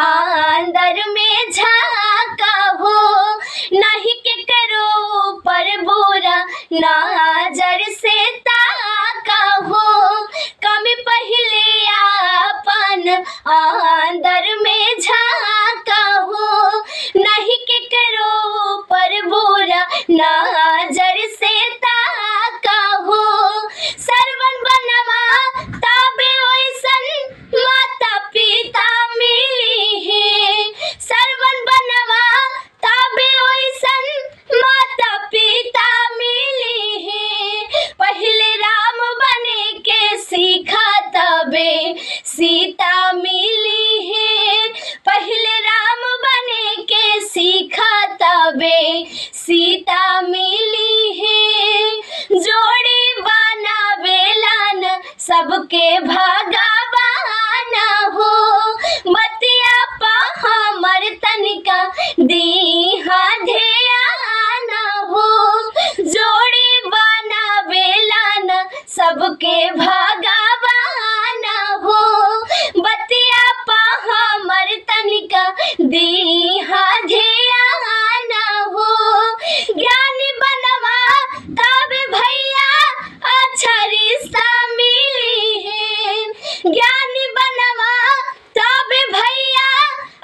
अंदर में झाका हो, नहीं के करो पर बुरा नजर से ताका हो। कमी पहले अपन अंदर में झाका हो, नहीं के करो पर बुरा नजर से ताका हो। सरवन बनवा ताबे ओइसन माता पिता मिली है, सरवन बनवा ताबे ओइसन माता पिता मिली है। पहले राम बने के सीखा तबे सीता मिली है, पहले राम बने के सीखा तबे सीता मिली है। जोड़ी बनावेलन सबके भगवान हो, बतिया पा हमर तनिका दीहा ध्यान हो। जोड़ी बनावेलन सबके भगवान हो, बतिया पा हमर तनिका दीहा ध्यान हो। ज्ञानी बनवा तबे भैया अच्छा रिश्ता मिली है, ज्ञानी बनवा तबे भैया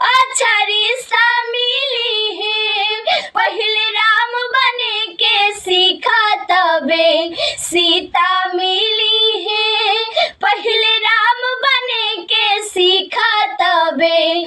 अच्छा रिश्ता मिली है। पहले राम बने के सीखा तबे सीता मिली है, पहले राम बने के सीखा तबे